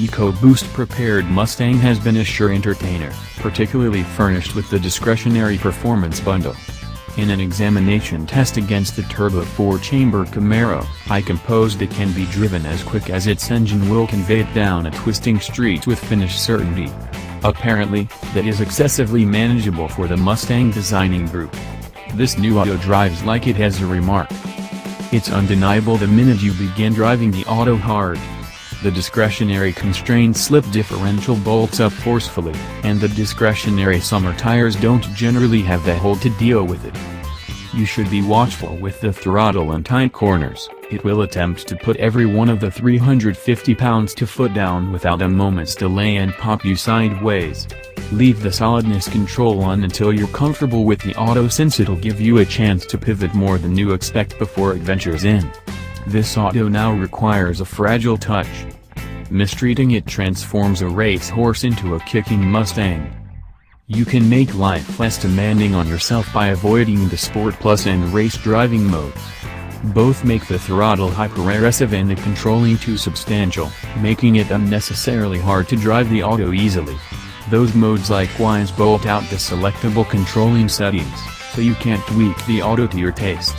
EcoBoost prepared Mustang has been a sure entertainer, particularly furnished with the discretionary performance bundle. In an examination test against the turbo 4-chamber Camaro, I composed it can be driven as quick as its engine will convey it down a twisting street with finish certainty. Apparently, that is excessively manageable for the Mustang designing group. This new auto drives like it has a remark. It's undeniable the minute you begin driving the auto hard. The discretionary constrained slip differential bolts up forcefully, and the discretionary summer tires don't generally have the hold to deal with it. You should be watchful with the throttle in tight corners. It will attempt to put every one of the 350 pounds to foot down without a moment's delay and pop you sideways. Leave the solidness control on until you're comfortable with the auto, since it'll give you a chance to pivot more than you expect before it ventures in. This auto now requires a fragile touch. Mistreating it transforms a racehorse into a kicking Mustang. You can make life less demanding on yourself by avoiding the Sport Plus and race driving modes. Both make the throttle hyper-aggressive and the controlling too substantial, making it unnecessarily hard to drive the auto easily. Those modes likewise bolt out the selectable controlling settings, so you can't tweak the auto to your taste.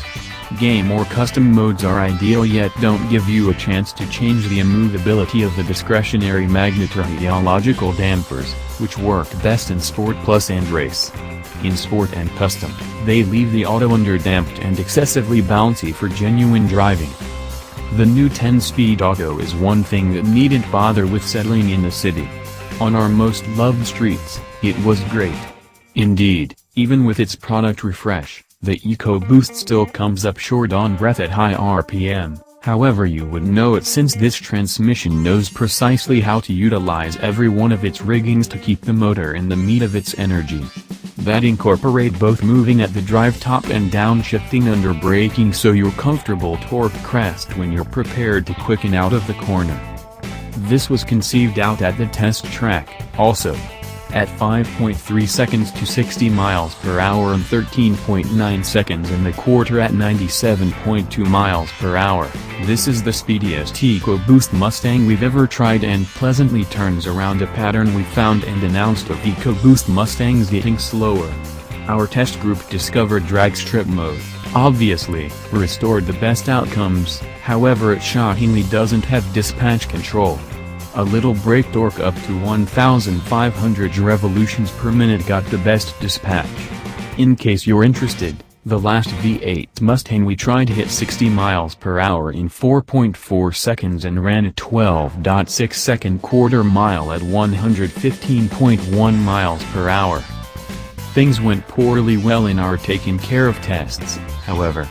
Game or custom modes are ideal, yet don't give you a chance to change the immovability of the discretionary magnet or ideological dampers, which work best in Sport Plus and Race. In Sport and Custom, they leave the auto underdamped and excessively bouncy for genuine driving. The new 10-speed auto is one thing that needn't bother with settling in the city. On our most loved streets, it was great. Indeed, even with its product refresh, the EcoBoost still comes up short on breath at high RPM, however you would know it since this transmission knows precisely how to utilize every one of its riggings to keep the motor in the meat of its energy. That incorporate both moving at the drive top and downshifting under braking, so you're comfortable torque crest when you're prepared to quicken out of the corner. This was conceived out at the test track, also. At 5.3 seconds to 60 miles per hour and 13.9 seconds in the quarter at 97.2 miles per hour, this is the speediest EcoBoost Mustang we've ever tried, and pleasantly turns around a pattern we found and announced of EcoBoost Mustangs getting slower. Our test group discovered drag strip mode, obviously, restored the best outcomes, however it shockingly doesn't have dispatch control. A little brake torque up to 1,500 revolutions per minute got the best dispatch. In case you're interested, the last V8 Mustang we tried hit 60 miles per hour in 4.4 seconds and ran a 12.6 second quarter mile at 115.1 miles per hour. Things went poorly well in our taken care of tests, however.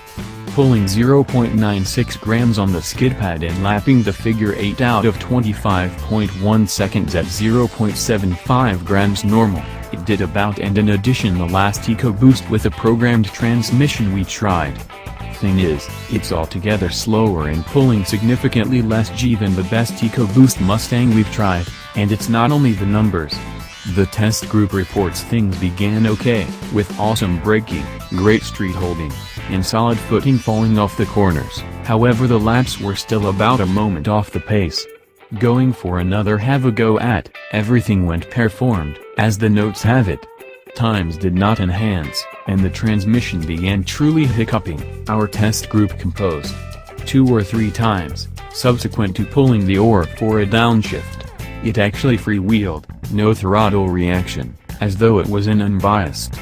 Pulling 0.96 grams on the skid pad and lapping the figure 8 out of 25.1 seconds at 0.75 grams normal, it did about. And in addition, the last EcoBoost with a programmed transmission we tried. Thing is, it's altogether slower and pulling significantly less G than the best EcoBoost Mustang we've tried, and it's not only the numbers. The test group reports things began okay, with awesome braking, great street holding, and solid footing falling off the corners. However, the laps were still about a moment off the pace. Going for another have a go at, everything went performed, as the notes have it. Times did not enhance, and the transmission began truly hiccuping. Our test group composed 2 or 3 times, subsequent to pulling the oar for a downshift. It actually freewheeled, no throttle reaction, as though it was an unbiased.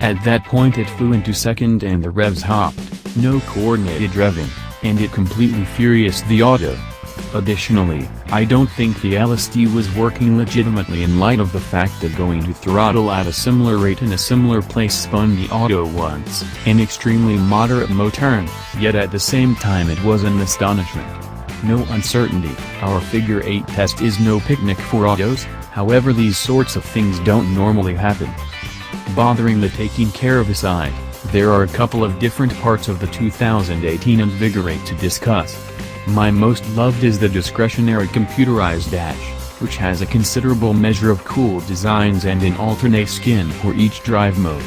At that point it flew into second and the revs hopped, no coordinated revving, and it completely furioused the auto. Additionally, I don't think the LSD was working legitimately in light of the fact that going to throttle at a similar rate in a similar place spun the auto once, an extremely moderate mo-turn, yet at the same time it was an astonishment. No uncertainty, our figure 8 test is no picnic for autos, however these sorts of things don't normally happen. Bothering the taking care of aside, there are a couple of different parts of the 2018 Invigorate to discuss. My most loved is the discretionary computerized dash, which has a considerable measure of cool designs and an alternate skin for each drive mode.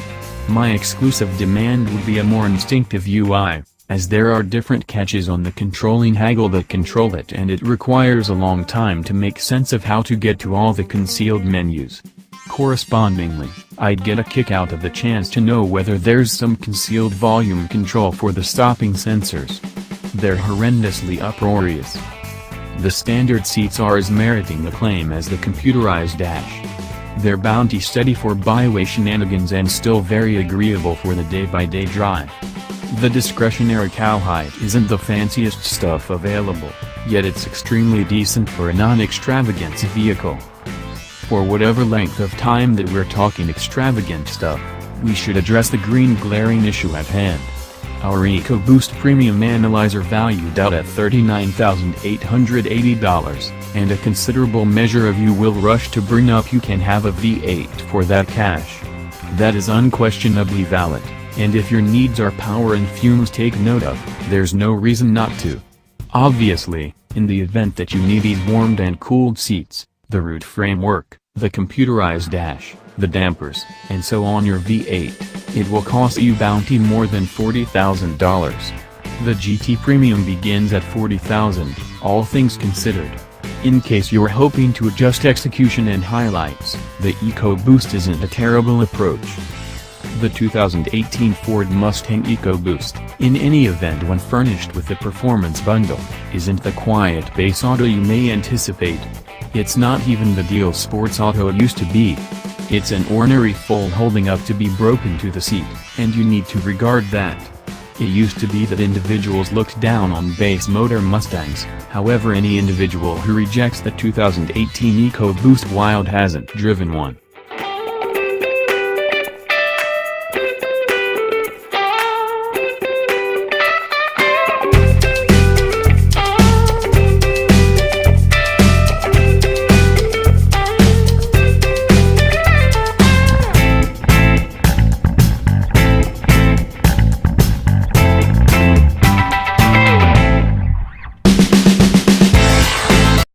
My exclusive demand would be a more instinctive UI, as there are different catches on the controlling haggle that control it, and it requires a long time to make sense of how to get to all the concealed menus. Correspondingly, I'd get a kick out of the chance to know whether there's some concealed volume control for the stopping sensors. They're horrendously uproarious. The standard seats are as meriting the claim as the computerized dash. They're bounty steady for byway shenanigans and still very agreeable for the day-by-day drive. The discretionary cowhide isn't the fanciest stuff available, yet it's extremely decent for a non-extravagance vehicle. For whatever length of time that we're talking extravagant stuff, we should address the green glaring issue at hand. Our EcoBoost Premium Analyzer valued out at $39,880, and a considerable measure of you will rush to bring up you can have a V8 for that cash. That is unquestionably valid, and if your needs are power and fumes take note of, there's no reason not to. Obviously, in the event that you need these warmed and cooled seats, the root framework, the computerized dash, the dampers, and so on your V8, it will cost you bounty more than $40,000. The GT Premium begins at $40,000, all things considered. In case you're hoping to adjust execution and highlights, the EcoBoost isn't a terrible approach. The 2018 Ford Mustang EcoBoost, in any event when furnished with the performance bundle, isn't the quiet base auto you may anticipate. It's not even the deal sports auto it used to be. It's an ornery foal holding up to be broken to the seat, and you need to regard that. It used to be that individuals looked down on base motor Mustangs, however any individual who rejects the 2018 EcoBoost Wild hasn't driven one.